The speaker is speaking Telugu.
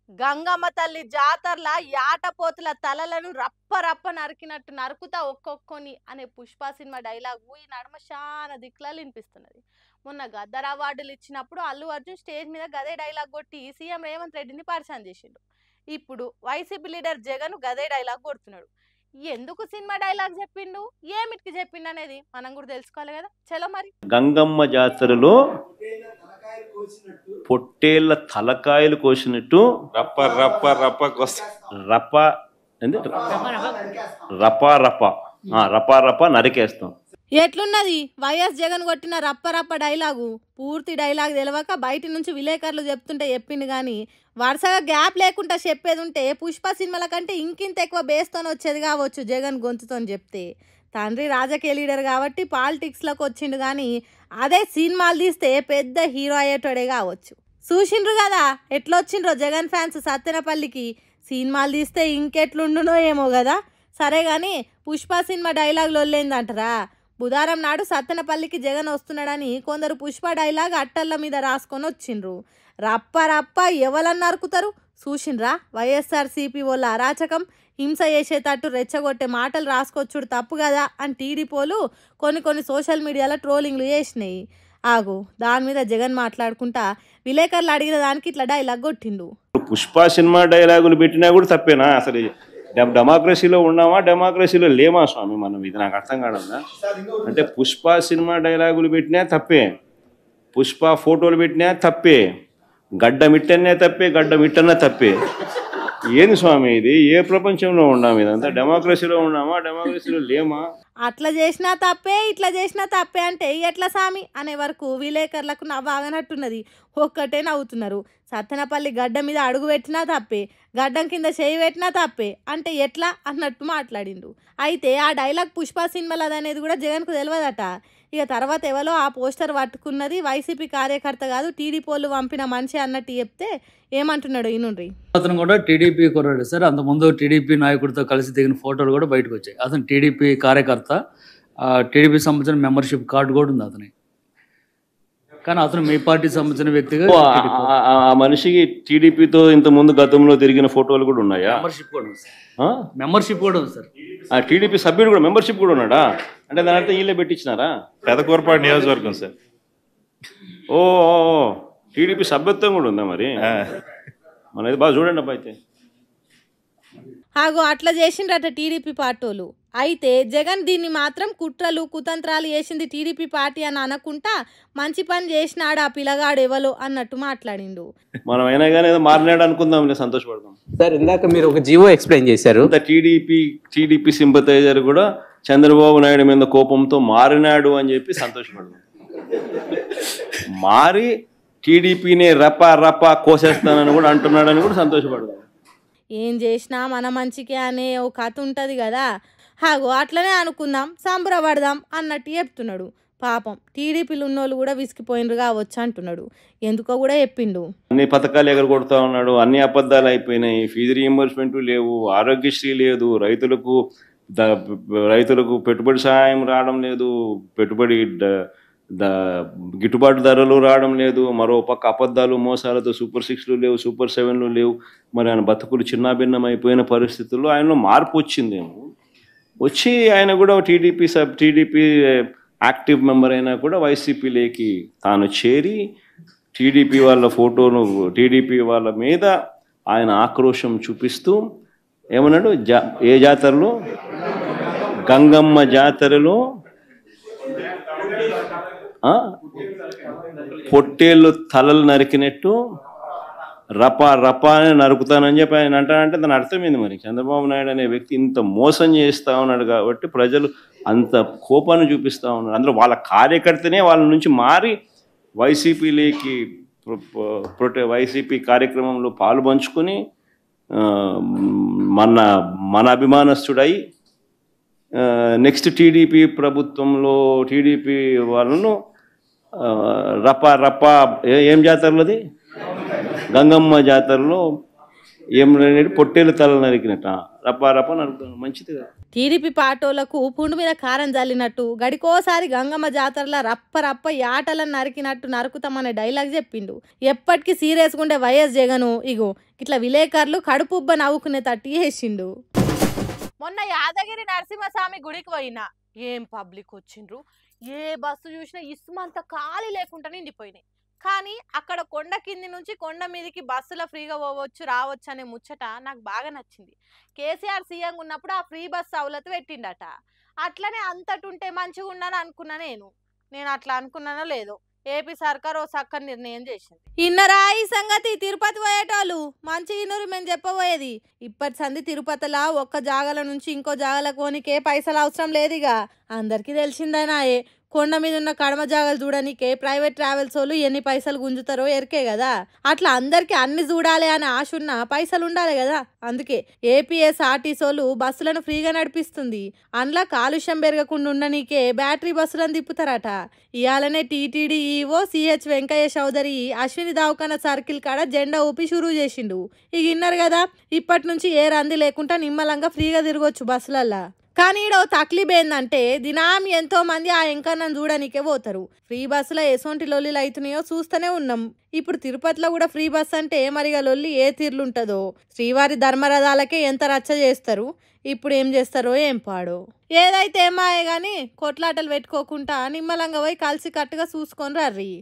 గంగమ్మ తల్లి జాతరల యాటపోతుల తలలను రప్ప రప్ప నరికినట్టు నరుకుతా ఒక్కొక్కొని అనే పుష్ప సినిమా డైలాగు ఈ నడుమ చాలా దిక్కులలో వినిపిస్తున్నది. మొన్న గద్దర్ అవార్డులు ఇచ్చినప్పుడు అల్లు అర్జున్ స్టేజ్ మీద గదే డైలాగ్ కొట్టి సీఎం రేవంత్ రెడ్డిని పరిచయం చేసిండు. ఇప్పుడు వైసీపీ లీడర్ జగన్ గదే డైలాగ్ కొడుతున్నాడు. ఎందుకు సినిమా డైలాగ్ చెప్పిండు, ఏమిటికి చెప్పిండు అనేది మనం కూడా తెలుసుకోవాలి కదా. చలో మరి. గంగమ్మ జాతరలో పొట్టేళ్ల తలకాయలు కోసినట్టు రప్ప రప్ప రప్ప రప రప రప రప రప నరికేస్తాం. ఎట్లున్నది వైఎస్ జగన్ కొట్టిన రప్ప రప్ప డైలాగు? పూర్తి డైలాగ్ తెలవక బయట నుంచి విలేకరులు చెప్తుంటే చెప్పిండు కానీ వరుసగా గ్యాప్ లేకుండా చెప్పేది ఉంటే పుష్ప సినిమాల కంటే ఇంకింత ఎక్కువ బేస్తో వచ్చేది కావచ్చు జగన్ గొంతుతో చెప్తే. తండ్రి రాజకీయ లీడర్ కాబట్టి పాలిటిక్స్లోకి వచ్చిండు కానీ అదే సినిమాలు తీస్తే పెద్ద హీరో అయ్యేటోడే కావచ్చు. చూసిండ్రు కదా ఎట్లొచ్చిండ్రో జగన్ ఫ్యాన్స్ సత్తెనపల్లికి. సినిమాలు తీస్తే ఇంకెట్లుండునో ఏమో కదా. సరే కానీ పుష్ప సినిమా డైలాగులు వల్లేందంటారా? బుధవారం నాడు సత్తెనపల్లికి జగన్ వస్తున్నాడని కొందరు పుష్ప డైలాగ్ అట్టళ్ళ మీద రాసుకొని వచ్చిండ్రు. రప్ప రప్ప ఎవరన్నా నరుకుతారు చూసిండ్రా? వైఎస్ఆర్సీపీ వాళ్ళ అరాచకం, హింస చేసేటట్టు రెచ్చగొట్టే మాటలు రాసుకొచ్చుడు తప్పు కదా అని టీడీపోలు కొన్ని సోషల్ మీడియాలో ట్రోలింగ్లు చేసినాయి. ఆగు, దాని మీద జగన్ మాట్లాడుకుంటా విలేకరులు అడిగిన దానికి ఇట్లా డైలాగ్ కొట్టిండు. పుష్ప సినిమా డైలాగులు పెట్టినా కూడా తప్పేనా? అసలు డెమోక్రసీలో ఉన్నామా డెమోక్రసీలో లేమా స్వామి మనం? ఇది నాకు అర్థం కావడంలా. అంటే పుష్ప సినిమా డైలాగులు పెట్టినా తప్పే, పుష్ప ఫోటోలు పెట్టినా తప్పే, గడ్డ మిట్టనే తప్పే, గడ్డ మిట్టనే తప్పే. ఏంది స్వామి ఇది? ఏ ప్రపంచంలో ఉన్నాము? ఇదంతా డెమోక్రసీలో ఉన్నామా డెమోక్రసీలో లేమా? అట్లా చేసినా తప్పే ఇట్లా చేసినా తప్పే అంటే ఎట్లా సామి అనే వరకు విలేకరులకు నవ్వాగనట్టున్నది. ఒక్కటే నవ్వుతున్నారు. సత్తెనపల్లి గడ్డ మీద అడుగు పెట్టినా తప్పే, గడ్డం కింద చేయి పెట్టినా తప్పే అంటే ఎట్లా అన్నట్టు మాట్లాడిండు. అయితే ఆ డైలాగ్ పుష్ప సినిమాలు అనేది కూడా జగన్కు తెలియదట. ఇక తర్వాత ఎవరో ఆ పోస్టర్ పట్టుకున్నది వైసీపీ కార్యకర్త కాదు టీడీపోలు పంపిన మనిషి అన్నట్టు చెప్తే ఏమంటున్నాడు ఈనుండ్రి. అతను కూడా టీడీపీ కుర్రాడు సార్. అంతకుముందు టీడీపీ నాయకుడితో కలిసి దిగిన ఫోటోలు కూడా బయటకు వచ్చాయి. అతను టీడీపీ కార్యకర్త, టీడీపీ సంబంధించిన మెంబర్షిప్ కార్డు కూడా ఉంది అతని. కానీ అతను మీ పార్టీ సంబంధించిన వ్యక్తిగా ఆ మనిషికి టీడీపీతో ఇంత ముందు గతంలో తిరిగిన ఫోటోలు కూడా ఉన్నాయా? మెంబర్షిప్ కూడా ఉంది సార్. మెంబర్షిప్ కూడా ఉంది సార్. ఆ టీడీపీ సభ్యుడు కూడా మెంబర్షిప్ కూడా ఉన్నాడా? అంటే దాని అర్థం వీళ్ళే పెట్టించినారా? పెదకూరపాడు నియోజకవర్గం సార్. ఓ టీడీపీ సభ్యత్వం కూడా ఉందా మరి? మనది బాగా చూడండి అబ్బా. అయితే ఆగో అట్లా చేసిండ్రట టీడీపీ పార్టీలు. అయితే జగన్ దీన్ని మాత్రం కుట్రలు కుతంత్రాలు చేసింది టీడీపీ పార్టీ అని అనకుండా మంచి పని చేసినాడు ఆ పిల్లగాడు ఎవలో అన్నట్టు మాట్లాడిండు. మనం అయినా కానీ ఏదో మారినాడు అనుకుందాం, సంతోషపడదాం సార్. ఇందాక మీరు ఒక జీవో ఎక్స్ప్లెయిన్ చేశారు. టీడీపీ సింపథైజర్ కూడా చంద్రబాబు నాయుడు మీద కోపంతో మారినాడు అని చెప్పి సంతోషపడదాం. మారి టీడీపీని రపా కోసేస్తానని కూడా అంటున్నాడని కూడా సంతోషపడదాం. ఏం చేసినా మన మంచికే అనే ఓ కథ ఉంటుంది కదా. హాగో అట్లనే అనుకుందాం, సంబరపడదాం అన్నట్టు చెప్తున్నాడు. పాపం టీడీపీలు ఉన్నోళ్ళు కూడా విసిగిపోయినరు కావచ్చు అంటున్నాడు. ఎందుకో కూడా చెప్పిండు. అన్ని పథకాలు ఎగరగొడతా ఉన్నాడు, అన్ని అబద్ధాలు అయిపోయినాయి, ఫీజు రీయింబర్స్మెంట్ లేవు, ఆరోగ్యశ్రీ లేదు, రైతులకు పెట్టుబడి సహాయం రావడం లేదు, పెట్టుబడి గిట్టుబాటు ధరలు రావడం లేదు, మరో పక్క అబద్ధాలు మోసాలతో సూపర్ 6లు లేవు, సూపర్ 7లు లేవు. మరి ఆయన బతుకులు చిన్నాభిన్నం అయిపోయిన పరిస్థితుల్లో ఆయనలో మార్పు వచ్చిందేమో. వచ్చి ఆయన కూడా టీడీపీ యాక్టివ్ మెంబర్ అయినా కూడా వైసీపీలోకి తాను చేరి టీడీపీ వాళ్ళ ఫోటోను టీడీపీ వాళ్ళ మీద ఆయన ఆక్రోశం చూపిస్తూ ఏమన్నాడు? ఏ జాతరలో? గంగమ్మ జాతరలో పొట్టేళ్ళు తలలు నరికినట్టు రపా అని నరుకుతానని చెప్పి ఆయన అంటానంటే దాని అర్థమైంది. మరి చంద్రబాబు నాయుడు అనే వ్యక్తి ఇంత మోసం చేస్తూ ఉన్నాడు కాబట్టి ప్రజలు అంత కోపాన్ని చూపిస్తూ ఉన్నారు. అందులో వాళ్ళ కార్యకర్తనే వాళ్ళ నుంచి మారి వైసీపీలోకి వైసీపీ కార్యక్రమంలో పాలు పంచుకొని మన అభిమానస్తుడై నెక్స్ట్ టీడీపీ ప్రభుత్వంలో టీడీపీ వాళ్ళను రపా ఏం జాతరలోది? గంగమ్మ జాతరలో ఏం పొట్టేలు తల నరికినట్ట రప్ప రప్ప నడుపుతాను, మంచిది కదా. టీడీపీ పాటోళ్లకు పుండు మీద కారం జల్లినట్టు గడికోసారి గంగమ్మ జాతరలో రప్ప రప్ప యాటలను నరికినట్టు నరుకుతామనే డైలాగ్ చెప్పిండు. ఎప్పటికీ సీరియస్గా ఉండే వైఎస్ జగను ఇగో ఇట్లా విలేకరులు కడుపుబ్బ నవ్వుకునే తట్టి వేసిండు. మొన్న యాదగిరి నరసింహస్వామి గుడికి పోయినా ఏం పబ్లిక్ వచ్చిండ్రు, ఏ బస్సు చూసినా ఇసుమంత ఖాళీ లేకుండా నిండిపోయినాయి. కానీ అక్కడ కొండ కింది నుంచి కొండ మీదకి బస్సులో ఫ్రీగా పోవచ్చు రావచ్చు అనే ముచ్చట నాకు బాగా నచ్చింది. కేసీఆర్ సీఎం ఉన్నప్పుడు ఆ ఫ్రీ బస్ సౌలత్ పెట్టిండట. అట్లనే అంతటుంటే మంచిగా ఉండని అనుకున్నా నేను అట్లా అనుకున్నానో లేదో ఏపీ సర్కార్ ఓ చక్కని నిర్ణయం చేసింది. ఇన్నరా ఈ సంగతి తిరుపతి పోయేటోళ్ళు మంచి ఇన్నూరు మేము చెప్పబోయేది. ఇప్పటి సంది తిరుపతిలా ఒక్క జాగల నుంచి ఇంకో జాగలకు పోనీకే పైసలు అవసరం లేదుగా, అందరికీ తెలిసిందేనాయే. కొండ మీద ఉన్న కడమ జాగాలు చూడనికే ప్రైవేట్ ట్రావెల్స్ వాళ్ళు ఎన్ని పైసలు గుంజుతారో ఎరికే కదా. అట్లా అందరికి అన్ని చూడాలి అని ఆశ ఉన్న పైసలు ఉండాలి కదా. అందుకే ఏపీఎస్ఆర్టీసీ వాళ్ళు బస్సులను ఫ్రీగా నడిపిస్తుంది. అందులో కాలుష్యం పెరగకుండా ఉండనీకే బ్యాటరీ బస్సులను తిప్పుతారట. ఇవాళనే TTD EO CH Venkaiah Chowdary Ashwini దవాఖానా సర్కిల్ కాడ జెండా ఊపి షురూ చేసిండు. ఇక ఇన్నారు కదా, ఇప్పటి నుంచి ఏ రంది లేకుండా నిమ్మలంగా ఫ్రీగా తిరగొచ్చు బస్సులల్లా. కానీ ఈడ తక్లీఫ్ ఏందంటే దినాం ఎంతో మంది ఆ ఎంకన్నను చూడనికే పోతారు. ఫ్రీ బస్సులో ఎసొంటి లొల్లిలు అవుతున్నాయో చూస్తూనే ఉన్నాం. ఇప్పుడు తిరుపతిలో కూడా ఫ్రీ బస్ అంటే మరిగా లొల్లి ఏ తీర్లుంటుందో. శ్రీవారి ధర్మరథాలకే ఎంత రచ్చ చేస్తారు, ఇప్పుడు ఏం చేస్తారో ఏం పాడో. ఏదైతే ఏమాయే గాని కొట్లాటలు పెట్టుకోకుండా నిమ్మలంగా పోయి కలిసి కట్టుగా చూసుకొని రర్రి.